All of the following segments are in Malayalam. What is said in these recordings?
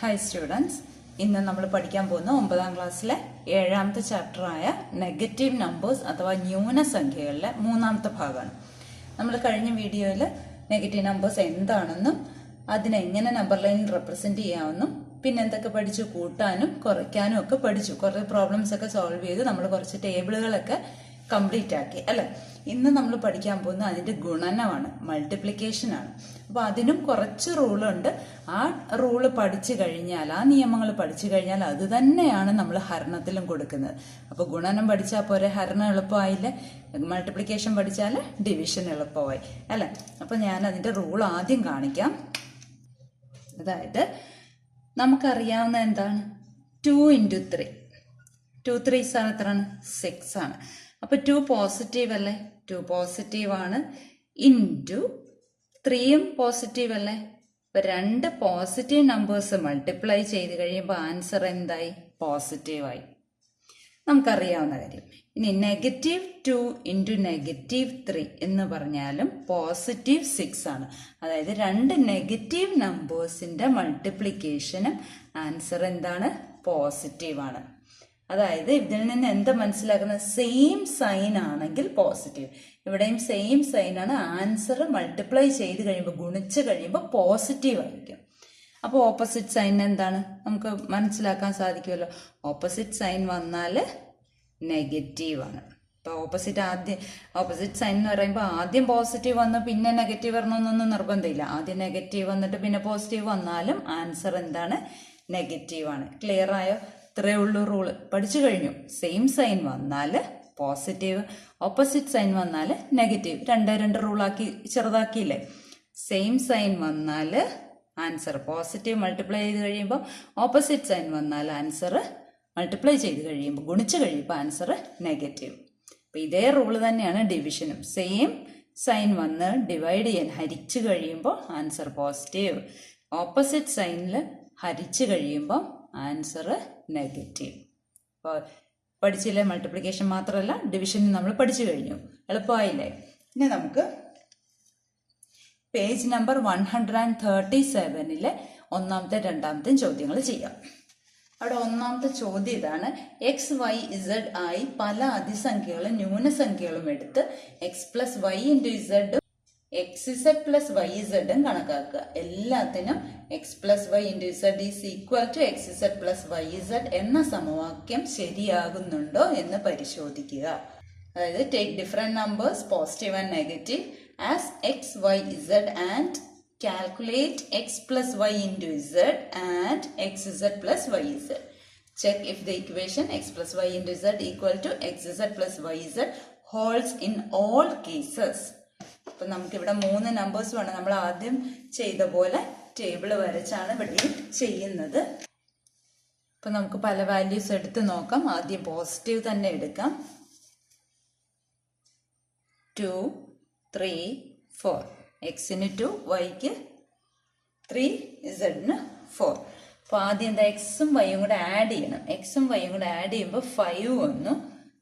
ഹായ് സ്റ്റുഡൻസ്, ഇന്ന് നമ്മൾ പഠിക്കാൻ പോകുന്ന 9ാം ക്ലാസ്സിലെ 7ാമത്തെ ചാപ്റ്ററായ നെഗറ്റീവ് നമ്പേഴ്സ് അഥവാ ന്യൂനസംഖ്യകളിലെ 3ാമത്തെ ഭാഗമാണ്. നമ്മൾ കഴിഞ്ഞ വീഡിയോയിൽ നെഗറ്റീവ് നമ്പേഴ്സ് എന്താണെന്നും അതിനെങ്ങനെ നമ്പർ ലൈനിൽ റെപ്രസെന്റ് ചെയ്യാമെന്നും പിന്നെ എന്തൊക്കെ പഠിച്ചു, കൂട്ടാനും കുറയ്ക്കാനും ഒക്കെ പഠിച്ചു. കുറേ പ്രോബ്ലംസ് ഒക്കെ സോൾവ് ചെയ്ത് നമ്മൾ കുറച്ച് ടേബിളുകളൊക്കെ കംപ്ലീറ്റ് ആക്കി അല്ലെ. ഇന്ന് നമ്മൾ പഠിക്കാൻ പോകുന്നത് അതിന്റെ ഗുണനമാണ്, മൾട്ടിപ്ലിക്കേഷൻ ആണ്. അപ്പൊ അതിനും കുറച്ച് റൂളുണ്ട്. ആ റൂള് പഠിച്ചു കഴിഞ്ഞാൽ, ആ നിയമങ്ങൾ പഠിച്ചു കഴിഞ്ഞാൽ അത് തന്നെയാണ് നമ്മൾ ഹരണത്തിലും കൊടുക്കുന്നത്. അപ്പൊ ഗുണനം പഠിച്ചാൽ പോരെ, ഹരണം എളുപ്പമായില്ലേ? മൾട്ടിപ്ലിക്കേഷൻ പഠിച്ചാൽ ഡിവിഷൻ എളുപ്പമായി അല്ലെ. അപ്പൊ ഞാൻ അതിന്റെ റൂൾ ആദ്യം കാണിക്കാം. അതായത് നമുക്കറിയാവുന്ന എന്താണ്, 2 × 3. 2 3s ആണ് എത്രയാണ്? 6 ആണ്. അപ്പൊ 2 പോസിറ്റീവ് അല്ലേ? 2 പോസിറ്റീവ് ആണ്. ഇൻറ്റു 3യും പോസിറ്റീവ് അല്ലേ? അപ്പൊ 2 പോസിറ്റീവ് നമ്പേഴ്സ് മൾട്ടിപ്ലൈ ചെയ്ത് കഴിയുമ്പോൾ ആൻസർ എന്തായി? പോസിറ്റീവായി. നമുക്കറിയാവുന്ന കാര്യം. ഇനി -2 × -3 എന്ന് പറഞ്ഞാലും പോസിറ്റീവ് 6 ആണ്. അതായത് 2 നെഗറ്റീവ് നമ്പേഴ്സിന്റെ മൾട്ടിപ്ലിക്കേഷനും ആൻസർ എന്താണ്? പോസിറ്റീവ് ആണ്. അതായത് ഇതിൽ നിന്ന് എന്താ മനസ്സിലാക്കുന്നത്? സെയിം സൈൻ ആണെങ്കിൽ പോസിറ്റീവ്, ഇവിടെയും സെയിം സൈൻ ആണ്. ആൻസർ മൾട്ടിപ്ലൈ ചെയ്ത് കഴിയുമ്പോൾ, ഗുണിച്ച് കഴിയുമ്പോൾ പോസിറ്റീവ് ആയിരിക്കും. അപ്പോൾ ഓപ്പോസിറ്റ് സൈൻ എന്താണ് നമുക്ക് മനസ്സിലാക്കാൻ സാധിക്കുമല്ലോ. ഓപ്പോസിറ്റ് സൈൻ വന്നാൽ നെഗറ്റീവ് ആണ്. ഇപ്പൊ ഓപ്പോസിറ്റ് സൈൻ എന്ന് പറയുമ്പോൾ ആദ്യം പോസിറ്റീവ് വന്ന് പിന്നെ നെഗറ്റീവ് വരണമെന്നൊന്നും നിർബന്ധമില്ല. ആദ്യം നെഗറ്റീവ് വന്നിട്ട് പിന്നെ പോസിറ്റീവ് വന്നാലും ആൻസർ എന്താണ്? നെഗറ്റീവ് ആണ്. ക്ലിയർ ആയോ? ഇത്രയേ ഉള്ളൂ റൂള്. പഠിച്ചു കഴിഞ്ഞു. സെയിം സൈൻ വന്നാൽ പോസിറ്റീവ്, ഓപ്പോസിറ്റ് സൈൻ വന്നാൽ നെഗറ്റീവ്. 2 റൂളാക്കി ചെറുതാക്കിയില്ലേ? സെയിം സൈൻ വന്നാൽ ആൻസർ പോസിറ്റീവ്, മൾട്ടിപ്ലൈ ചെയ്ത് കഴിയുമ്പോൾ ഓപ്പോസിറ്റ് സൈൻ വന്നാൽ ആൻസർ മൾട്ടിപ്ലൈ ചെയ്ത് കഴിയുമ്പോൾ, ഗുണിച്ച് കഴിയുമ്പോൾ ആൻസർ നെഗറ്റീവ്. അപ്പൊ ഇതേ റൂള് തന്നെയാണ് ഡിവിഷനും. സെയിം സൈൻ വന്ന് ഡിവൈഡ് ചെയ്യാൻ, ഹരിച്ചു കഴിയുമ്പോൾ ആൻസർ പോസിറ്റീവ്. ഓപ്പോസിറ്റ് സൈനിൽ ഹരിച്ചു കഴിയുമ്പോൾ ആൻസർ നെഗറ്റീവ്. അപ്പോൾ പഠിച്ചില്ലേ? മൾട്ടിപ്ലിക്കേഷൻ മാത്രമല്ല ഡിവിഷൻ നമ്മൾ പഠിച്ചു കഴിഞ്ഞു. എളുപ്പമായില്ലേ? ഇനി നമുക്ക് പേജ് നമ്പർ 137 ഒന്നാമത്തെ രണ്ടാമത്തെയും ചോദ്യങ്ങൾ ചെയ്യാം. അവിടെ ഒന്നാമത്തെ ചോദ്യം ഇതാണ്: എക്സ് വൈ ഇസഡ് ആയി പല അതിസംഖ്യകളും ന്യൂനസംഖ്യകളും എടുത്ത് x + y × z xz + yz കണക്കാക്കുക. എല്ലാത്തിനും x + y × z = xz + yz എന്ന സമവാക്യം ശരിയാകുന്നുണ്ടോ എന്ന് പരിശോധിക്കുക. അതായത് take different numbers positive and negative as x, y, z and calculate x + y × z and xz + yz. Check if the equation x + y × z = xz + yz holds in all cases. അപ്പൊ നമുക്കിവിടെ 3 നമ്പേഴ്സ് വേണം. നമ്മൾ ആദ്യം ചെയ്ത പോലെ ടേബിൾ വരച്ചാണ് ഇവിടെ ചെയ്യുന്നത്. അപ്പൊ നമുക്ക് പല വാല്യൂസ് എടുത്ത് നോക്കാം. ആദ്യം പോസിറ്റീവ് തന്നെ എടുക്കാം. 2 3 4. എക്സിന് 2, വൈക്ക് 3, ഇസഡിന് 4. അപ്പൊ ആദ്യം എന്താ, എക്സും വൈയും കൂടെ ആഡ് ചെയ്യണം. എക്സും വൈയും കൂടെ ആഡ് ചെയ്യുമ്പോൾ 5 വന്നു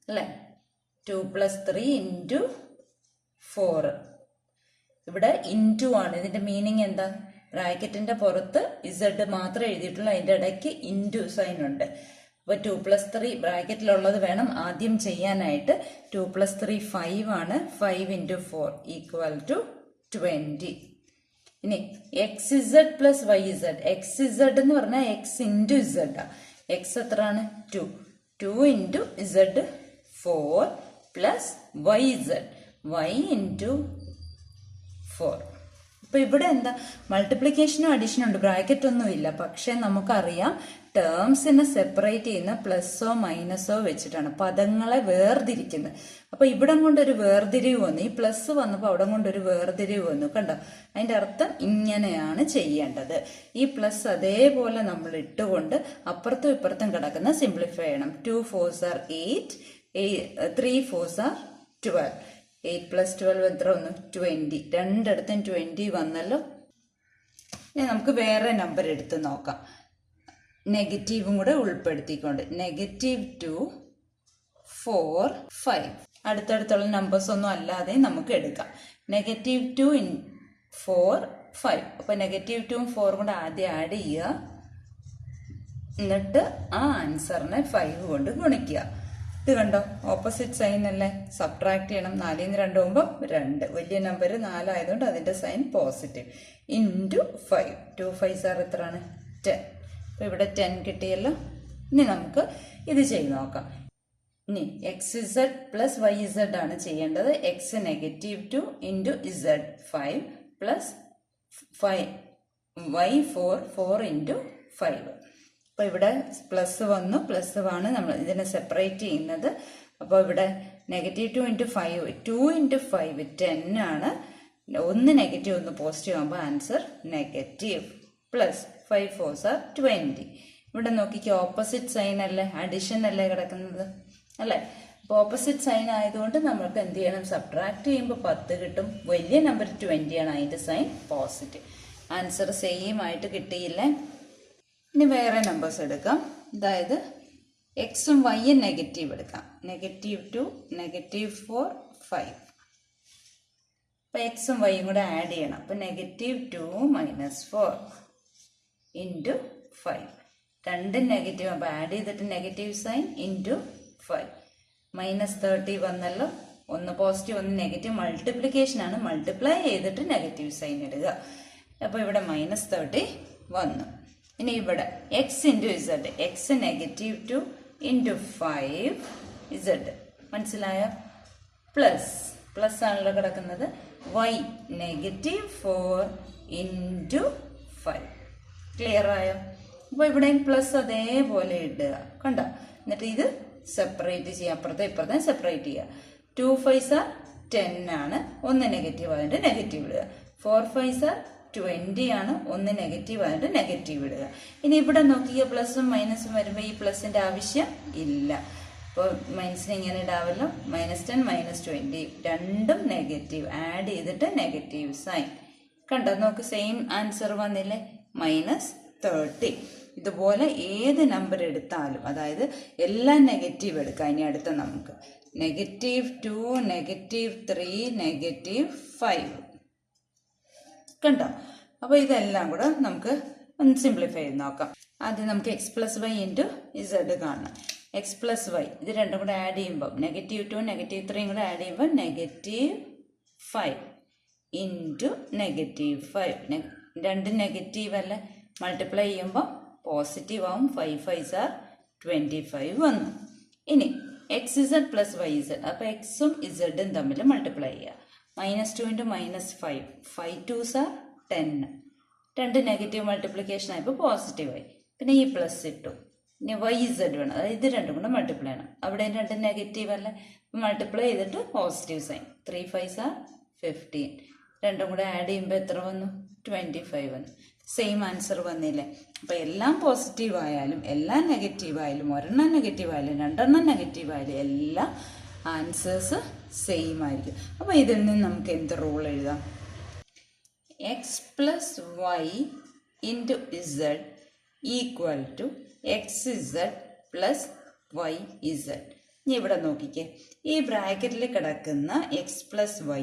അല്ലെ. 2 + 3 × 4. ഇവിടെ ഇൻറ്റു ആണ്. ഇതിന്റെ മീനിങ് എന്താ? ബ്രാക്കറ്റിന്റെ പുറത്ത് ഇസഡ് മാത്രമേ എഴുതിയിട്ടുള്ളൂ, അതിന്റെ ഇടയ്ക്ക് ഇൻറ്റു സൈൻ ഉണ്ട്. അപ്പൊ 2 + 3 ബ്രാക്കറ്റിലുള്ളത് വേണം ആദ്യം ചെയ്യാനായിട്ട്. 2 + 3 5 ആണ്. 5 × 4 = 20. ഇനി xz + yz. xz എന്ന് പറഞ്ഞാൽ x × z. x എത്രയാണ്? 2. 2 × z 4 + yz. y × 4. അപ്പൊ ഇവിടെ എന്താ, മൾട്ടിപ്ലിക്കേഷനും അഡീഷനും ഉണ്ട്, ബ്രാക്കറ്റ് ഒന്നും ഇല്ല. പക്ഷെ നമുക്കറിയാം ടേംസിനെ സെപ്പറേറ്റ് ചെയ്യുന്ന പ്ലസോ മൈനസോ വെച്ചിട്ടാണ്, പദങ്ങളെ വേർതിരിക്കുന്നത്. അപ്പൊ ഇവിടം കൊണ്ടൊരു വേർതിരിവ് വന്നു, ഈ പ്ലസ് വന്നപ്പോൾ അവിടെ കൊണ്ടൊരു വേർതിരിവ് വന്നു. കണ്ടോ? അതിന്റെ അർത്ഥം ഇങ്ങനെയാണ് ചെയ്യേണ്ടത്. ഈ പ്ലസ് അതേപോലെ നമ്മൾ ഇട്ടുകൊണ്ട് അപ്പുറത്തും ഇപ്പുറത്തും കിടക്കുന്ന സിംപ്ലിഫൈ ചെയ്യണം. 2 4s are 8, 3 4s are 12. 8 + 12 എത്ര വന്നു? 20. രണ്ടിടത്തും 20 വന്നല്ലോ. ഇനി നമുക്ക് വേറെ നമ്പർ എടുത്ത് നോക്കാം, നെഗറ്റീവും കൂടെ ഉൾപ്പെടുത്തിക്കൊണ്ട്. -2 4 5. അടുത്തടുത്തുള്ള നമ്പേഴ്സ് ഒന്നും അല്ലാതെ നമുക്ക് എടുക്കാം. -2 × 4 5. അപ്പൊ -2 ഉം 4 കൂടെ ആദ്യം ആഡ് ചെയ്യുക. എന്നിട്ട് ആ ആൻസറിനെ 5 കൊണ്ട് ഗുണിക്കുക. ഇത് കണ്ടോ, ഓപ്പോസിറ്റ് സൈൻ അല്ലേ? സബ്ട്രാക്ട് ചെയ്യണം. 4 ന്ന് 2 പോകുമ്പോൾ 2. വലിയ നമ്പർ 4 ആയതുകൊണ്ട് അതിന്റെ സൈൻ പോസിറ്റീവ്. ഇൻറ്റു 5. 2 5 ആർ എത്രയാണ്? 10. അപ്പൊ ഇവിടെ 10 കിട്ടിയല്ലോ. ഇനി നമുക്ക് ഇത് ചെയ്ത് നോക്കാം. ഇനി XZ പ്ലസ് YZ ആണ് ചെയ്യേണ്ടത്. X -2 into Z 5 plus 5 Y 4 into 5. അപ്പൊ ഇവിടെ പ്ലസ് വന്നു, പ്ലസ് ആണ് നമ്മൾ ഇതിനെ സെപ്പറേറ്റ് ചെയ്യുന്നത്. അപ്പോൾ ഇവിടെ -2 ഇൻറ്റു 5, 2 ഇൻറ്റു 5 10 ആണ്. 1 നെഗറ്റീവ് 1 പോസിറ്റീവ് ആകുമ്പോൾ answer negative. Plus 5 4s are 20. ഇവിടെ നോക്കിക്കോ, ഓപ്പോസിറ്റ് സൈൻ അല്ലേ, അഡിഷൻ അല്ലേ കിടക്കുന്നത് അല്ലേ? അപ്പോൾ ഓപ്പോസിറ്റ് സൈൻ ആയതുകൊണ്ട് നമ്മൾക്ക് എന്ത് ചെയ്യണം? സബ്ട്രാക്ട് ചെയ്യുമ്പോൾ 10 കിട്ടും. വലിയ നമ്പർ 20 ആണ്, അതിന്റെ സൈൻ പോസിറ്റീവ്. ആൻസർ സെയിം ആയിട്ട് കിട്ടിയില്ലേ? ഇനി വേറെ നമ്പേഴ്സ് എടുക്കാം. അതായത് എക്സും വൈയും നെഗറ്റീവ് എടുക്കാം. -2 -4 5. അപ്പൊ എക്സും വൈയും കൂടെ ആഡ് ചെയ്യണം. അപ്പൊ -2 - 4 ഇൻറ്റു 5. രണ്ടും നെഗറ്റീവ്, അപ്പൊ ആഡ് ചെയ്തിട്ട് നെഗറ്റീവ് സൈൻ ഇൻറ്റു 5. -30 വന്നല്ലോ. 1 പോസിറ്റീവ് 1 നെഗറ്റീവ് മൾട്ടിപ്ലിക്കേഷൻ ആണ്. മൾട്ടിപ്ലൈ ചെയ്തിട്ട് നെഗറ്റീവ് സൈൻ ഇടുക. അപ്പൊ ഇവിടെ -30 വന്നു. ഇനി ഇവിടെ X into Z, X -2 into 5 Z, മനസ്സിലായോ? പ്ലസ് ആണല്ലോ കിടക്കുന്നത്. Y -4 into 5. ക്ലിയർ ആയോ? അപ്പൊ ഇവിടെയും പ്ലസ് അതേപോലെ ഇടുക, കണ്ടോ? എന്നിട്ട് ഇത് സെപ്പറേറ്റ് ചെയ്യുക, അപ്പുറത്തെ ഇപ്പുറത്തെ സെപ്പറേറ്റ് ചെയ്യുക. 2 5s are 10 ആണ്. 1 നെഗറ്റീവ് ആയിട്ട് നെഗറ്റീവ് ഇടുക. 4 5s are 20 ആണ്. 1 നെഗറ്റീവ് ആയിട്ട് നെഗറ്റീവ് ഇടുക. ഇനി ഇവിടെ നോക്കിയ പ്ലസും മൈനസും വരുമ്പോൾ ഈ പ്ലസിന്റെ ആവശ്യം ഇല്ല. അപ്പോൾ മൈനസിന് ഇങ്ങനെ ഇടാവല്ലോ. -10 -20 രണ്ടും നെഗറ്റീവ്, ആഡ് ചെയ്തിട്ട് നെഗറ്റീവ് സൈൻ. കണ്ടോ, നമുക്ക് സെയിം ആൻസർ വന്നില്ലേ? -30. ഇതുപോലെ ഏത് നമ്പർ എടുത്താലും, അതായത് എല്ലാം നെഗറ്റീവ് എടുക്കാം. ഇനി അടുത്ത നമുക്ക് -2 -3 -5. കണ്ടോ? അപ്പൊ ഇതെല്ലാം കൂടെ നമുക്ക് ഒന്ന് സിംപ്ലിഫൈ ചെയ്ത് നോക്കാം. ആദ്യം നമുക്ക് x + y ഇൻറ്റു Z കാണണം. x + y ഇത് രണ്ടും കൂടെ ആഡ് ചെയ്യുമ്പോൾ -2 -3 കൂടെ ആഡ് ചെയ്യുമ്പോൾ -5 ഇൻറ്റു -5. രണ്ട് നെഗറ്റീവ് അല്ലേ, മൾട്ടിപ്ലൈ ചെയ്യുമ്പോൾ പോസിറ്റീവ് ആവും. 5 5s are 25 വന്നു. ഇനി XZ പ്ലസ് YZ, അപ്പൊ എക്സും ഇസഡും തമ്മിൽ മൾട്ടിപ്ലൈ ചെയ്യുക. -2 ഇൻറ്റു -5 5 2s are 10. രണ്ട് നെഗറ്റീവ് മൾട്ടിപ്ലിക്കേഷൻ ആയപ്പോൾ പോസിറ്റീവ് ആയി. പിന്നെ ഈ പ്ലസ് ഇട്ടു. ഇനി YZ വേണം, അതായത് ഇത് രണ്ടും കൂടെ മൾട്ടിപ്ലൈ ചെയ്യണം. അവിടെ രണ്ട് നെഗറ്റീവ് അല്ലേ, മൾട്ടിപ്ലൈ ചെയ്തിട്ട് പോസിറ്റീവ് സൈൻ. 3 5s are 15. രണ്ടും കൂടെ ആഡ് ചെയ്യുമ്പോൾ എത്ര വന്നു? 25 വന്നു. സെയിം ആൻസർ വന്നില്ലേ? അപ്പൊ എല്ലാം പോസിറ്റീവ് ആയാലും എല്ലാം നെഗറ്റീവ് ആയാലും ഒരെണ്ണം നെഗറ്റീവ് ആയാലും രണ്ടെണ്ണം നെഗറ്റീവ് ആയാലും എല്ലാ ആൻസേഴ്സ് സെയിം ആയിരിക്കും. അപ്പൊ ഇതിൽ നിന്ന് നമുക്ക് എന്ത് റൂൾ എഴുതാം? x + y into z equal to xz plus yz. ഇനി ഇവിടെ നോക്കിക്കേ, ഈ ബ്രാക്കറ്റിൽ കിടക്കുന്ന x + y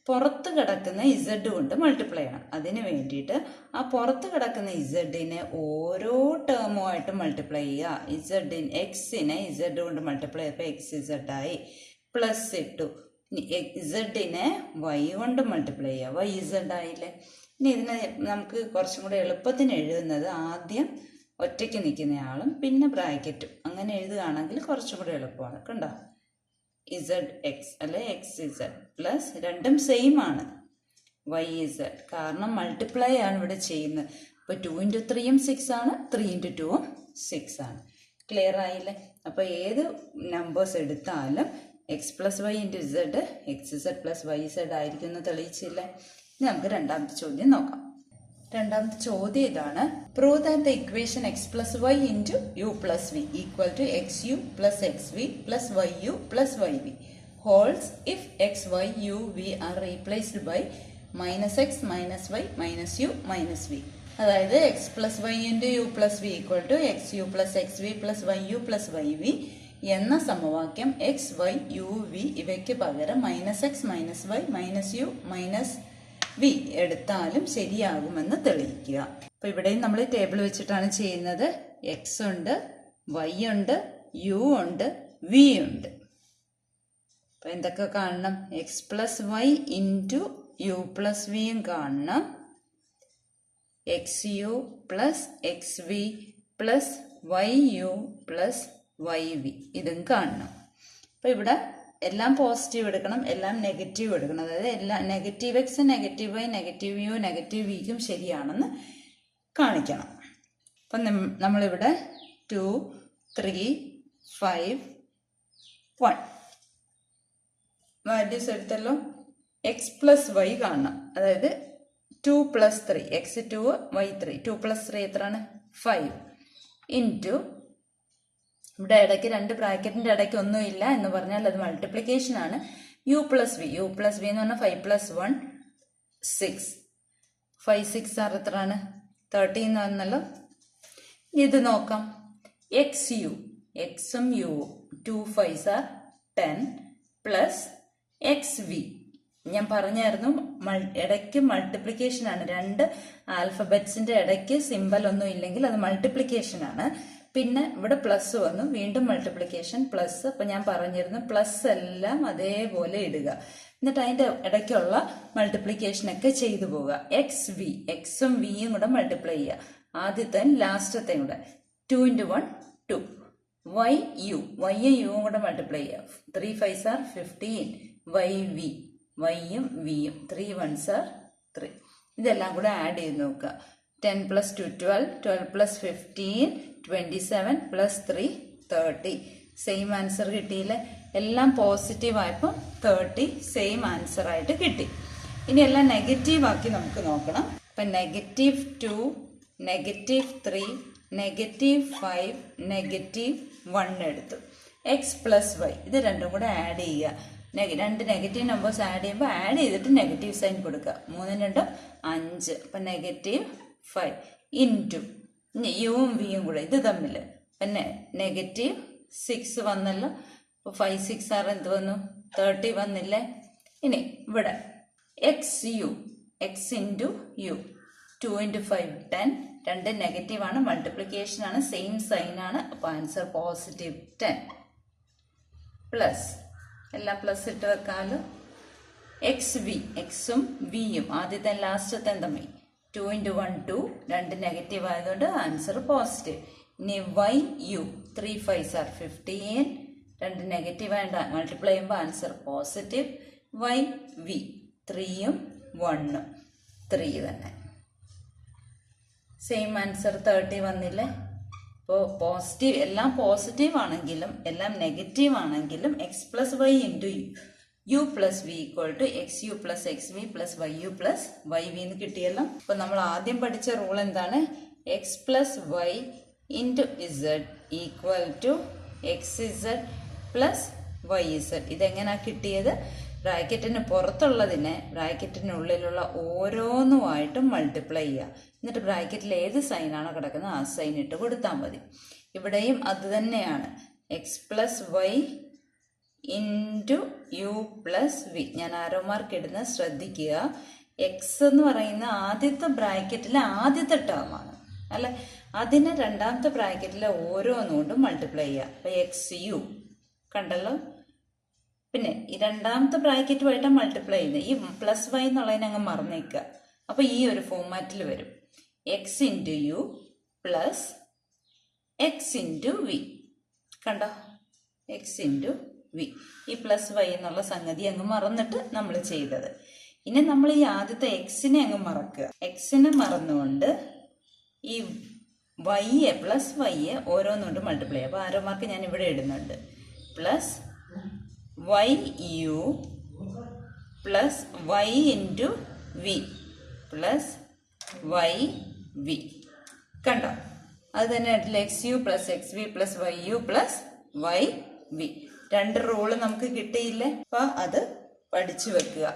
പുറത്ത് കിടക്കുന്ന ഇസഡ് കൊണ്ട് മൾട്ടിപ്ലൈ ചെയ്യണം. അതിന് വേണ്ടിയിട്ട് ആ പുറത്ത് കിടക്കുന്ന ഇസഡിനെ ഓരോ ടേമുമായിട്ട് മൾട്ടിപ്ലൈ ചെയ്യുക. ഇസഡിന് എക്സിനെ ഇസഡ് കൊണ്ട് മൾട്ടിപ്ലൈ ചെയ്തപ്പോൾ XZ ആയി. പ്ലസ് ഇട്ടു. ഇസഡിനെ y കൊണ്ട് മൾട്ടിപ്ലൈ ചെയ്യുക, YZ ആയില്ലേ? ഇനി ഇതിനെ നമുക്ക് കുറച്ചും കൂടെ എളുപ്പത്തിന് എഴുതുന്നത് ആദ്യം ഒറ്റയ്ക്ക് നിൽക്കുന്നയാളും പിന്നെ ബ്രാക്കറ്റും അങ്ങനെ എഴുതുകയാണെങ്കിൽ കുറച്ചും കൂടെ എളുപ്പമാണ്. കണ്ടോ? ZX അല്ലെ XZ പ്ലസ് രണ്ടും സെയിം ആണ് YZ, കാരണം മൾട്ടിപ്ലൈ ആണ് ഇവിടെ ചെയ്യുന്നത്. ഇപ്പൊ 2 ഇൻറ്റു 3 6 ആണ്, 3 ഇൻറ്റു 2 6 ആണ്. ക്ലിയർ ആയില്ലേ? അപ്പൊ ഏത് നമ്പേഴ്സ് എടുത്താലും x + y into Z XZ plus YZ ആയിരിക്കും എന്ന് തെളിയിച്ചില്ലേ? ഇനി നമുക്ക് രണ്ടാമത്തെ ചോദ്യം നോക്കാം. രണ്ടാമത്തെ ചോദ്യം ഇതാണ്: prove that the equation x + y into u + v equal to xu + xv + yu + yv holds if x, y, u, v are replaced by -x -y -u -v. അതായത് x + y into u + v equal to xu + xv + yu + yv എന്ന സമവാക്യം x, y, u, v ഇവയ്ക്ക് പകരം -x -y -u -v എടുത്താലും ശരിയാകുമെന്ന് തെളിയിക്കുക. അപ്പൊ ഇവിടെയും നമ്മൾ ടേബിൾ വെച്ചിട്ടാണ് ചെയ്യുന്നത്. എക്സ് ഉണ്ട്, വൈ ഉണ്ട്, യു ഉണ്ട്, വി ഉണ്ട്. അപ്പം എന്തൊക്കെ കാണണം? X plus y into u plus വിയും കാണണം, x u plus x v plus y u plus y v ഇതും കാണണം. അപ്പം ഇവിടെ എല്ലാം പോസിറ്റീവ് എടുക്കണം, എല്ലാം നെഗറ്റീവ് എടുക്കണം. അതായത് എല്ലാം negative x, negative y, negative u, negative വിക്കും ശരിയാണെന്ന് കാണിക്കണം. അപ്പം നമ്മളിവിടെ 2, 3, 5, 1 വാല്യൂസ് എടുത്തല്ലോ. എക്സ് പ്ലസ് വൈ കാണണം. അതായത് 2 + 3, എക്സ് 2 വൈ 3, 2 + 3 എത്രയാണ്? 5 ഇൻറ്റു ഇവിടെ ഇടയ്ക്ക് 2 ബ്രാക്കറ്റിൻ്റെ ഇടയ്ക്ക് ഒന്നുമില്ല എന്ന് പറഞ്ഞാൽ അത് മൾട്ടിപ്ലിക്കേഷൻ ആണ്. യു പ്ലസ് വി എന്ന് പറഞ്ഞാൽ 5 + 1 6, 5 6 ആർ എത്രയാണ്? 30 എന്ന് പറഞ്ഞല്ലോ. ഇത് നോക്കാം. എക്സ് യു, എക്സും യുവും 2 5s are 10 plus x v. ഞാൻ പറഞ്ഞായിരുന്നു ഇടയ്ക്ക് മൾട്ടിപ്ലിക്കേഷൻ ആണ്. 2 ആൽഫബറ്റ്സിന്റെ ഇടയ്ക്ക് സിമ്പൽ ഒന്നും ഇല്ലെങ്കിൽ അത് മൾട്ടിപ്ലിക്കേഷൻ ആണ്. പിന്നെ ഇവിടെ പ്ലസ് വന്നു, വീണ്ടും മൾട്ടിപ്ലിക്കേഷൻ പ്ലസ്. അപ്പൊ ഞാൻ പറഞ്ഞിരുന്നു പ്ലസ് എല്ലാം അതേപോലെ ഇടുക, എന്നിട്ട് അതിന്റെ ഇടയ്ക്കുള്ള മൾട്ടിപ്ലിക്കേഷൻ ഒക്കെ ചെയ്തു പോവുക. എക്സ് വി, എക്സും വിയും കൂടെ മൾട്ടിപ്ലൈ ചെയ്യുക, ആദ്യത്തെ ലാസ്റ്റത്തെ കൂടെ. 2 × 1 2. വൈ യു, വൈയും യുവും കൂടെ മൾട്ടിപ്ലൈ ചെയ്യുക. 3 5s are 15. വൈ വി, വൈയും വിയും 3 1s are 3. ഇതെല്ലാം കൂടെ ആഡ് ചെയ്ത് നോക്കുക. 10 + 2 12, 12 + 15 27 + 3 30. സെയിം ആൻസർ കിട്ടിയില്ലേ? എല്ലാം പോസിറ്റീവ് ആയപ്പോൾ 30 സെയിം ആൻസർ ആയിട്ട് കിട്ടി. ഇനി എല്ലാം നെഗറ്റീവ് ആക്കി നമുക്ക് നോക്കണം. അപ്പം -2, -3, -5, -1 എടുത്തു. എക്സ് പ്ലസ് വൈ ഇത് രണ്ടും കൂടെ ആഡ് ചെയ്യുക. 2 നെഗറ്റീവ് നമ്പേഴ്സ് ആഡ് ചെയ്യുമ്പോൾ ആഡ് ചെയ്തിട്ട് നെഗറ്റീവ് സൈൻ കൊടുക്കുക. 3 2 5, അപ്പം -5 ഇൻറ്റു യുവും വിയും കൂടെ ഇത് തമ്മിൽ പിന്നെ -6 വന്നല്ലോ. അപ്പോൾ 5 6 ആർ എന്ത് വന്നു? 30 വന്നില്ലേ? ഇനി ഇവിടെ x u, x into u 2 × 5 10. 2 negative ആണ്, മൾട്ടിപ്ലിക്കേഷൻ ആണ്, സെയിം സൈൻ ആണ്. അപ്പോൾ ആൻസർ +10 പ്ലസ് എല്ലാം പ്ലസ് ഇട്ട് വെക്കാമല്ലോ. എക്സ് വി, എക്സും വിയും ആദ്യത്തെ ലാസ്റ്റത്തെ തമ്മിൽ 2 × 1 2, 2 നെഗറ്റീവ് ആയതുകൊണ്ട് ആൻസർ പോസിറ്റീവ്. ഇനി y u 3 5s are 15. 2 negative ആയിട്ട് മൾട്ടിപ്ലൈ ചെയ്യുമ്പോൾ ആൻസർ പോസിറ്റീവ്. വൈ വി 3ഉം 1ഉം 3 തന്നെ. സെയിം ആൻസർ 30 വന്നില്ലേ? അപ്പോൾ പോസിറ്റീവ്, എല്ലാം പോസിറ്റീവ് ആണെങ്കിലും എല്ലാം നെഗറ്റീവ് ആണെങ്കിലും x plus y into u plus v = x u plus x v plus y u plus y v എന്ന് കിട്ടിയല്ലോ. അപ്പൊ നമ്മൾ ആദ്യം പഠിച്ച റൂൾ എന്താണ്? X plus y into z = x z plus y z. ഇതെങ്ങനെയാ കിട്ടിയത്? ബ്രാക്കറ്റിന് പുറത്തുള്ളതിനെ ബ്രാക്കറ്റിനുള്ളിലുള്ള ഓരോന്നുമായിട്ടും മൾട്ടിപ്ലൈ ചെയ്യുക. എന്നിട്ട് ബ്രാക്കറ്റിൽ ഏത് സൈനാണോ കിടക്കുന്നത് ആ സൈൻ ഇട്ട് കൊടുത്താൽ മതി. ഇവിടെയും അത് തന്നെയാണ്. X plus y into u plus v. ഞാൻ ആരോ മാർക്ക് ഇടുന്നത് ശ്രദ്ധിക്കുക. എക്സ് എന്ന് പറയുന്ന ആദ്യത്തെ ബ്രാക്കറ്റിലെ ആദ്യത്തെ ടേമാണ് അല്ലെ, അതിനെ രണ്ടാമത്തെ ബ്രാക്കറ്റിലെ ഓരോന്നുകൊണ്ടും മൾട്ടിപ്ലൈ ചെയ്യുക. അപ്പൊ എക്സ് യു കണ്ടല്ലോ. പിന്നെ ഈ രണ്ടാമത്തെ ബ്രാക്കറ്റുമായിട്ട് മൾട്ടിപ്ലൈ ചെയ്യുന്നത് ഈ പ്ലസ് വൈ എന്നുള്ളതിനെ അങ്ങ് മറന്നേക്കുക. അപ്പൊ ഈ ഒരു ഫോമാറ്റിൽ വരും. X into u plus x into v. കണ്ടോ? X into v. ഈ പ്ലസ് വൈ എന്നുള്ള സംഗതി അങ്ങ് മറന്നിട്ട് നമ്മൾ ചെയ്തത്. ഇനി നമ്മൾ ഈ ആദ്യത്തെ എക്സിനെ അങ്ങ് മറക്കുക. എക്സിനെ മറന്നുകൊണ്ട് ഈ വൈയെ പ്ലസ് വൈയെ ഓരോന്നുകൊണ്ട് മൾട്ടിപ്ലൈ ചെയ്യുക. അപ്പോൾ ആരോ മാർക്ക് ഞാൻ ഇവിടെ ഇടുന്നുണ്ട്. Plus y u plus y into v plus y v. കണ്ടോ? അത് തന്നെ x u plus x v plus y u plus y v. 2 rule നമുക്ക് കിട്ടിയില്ലേ? അപ്പൊ അത് പഠിച്ചു വെക്കുക.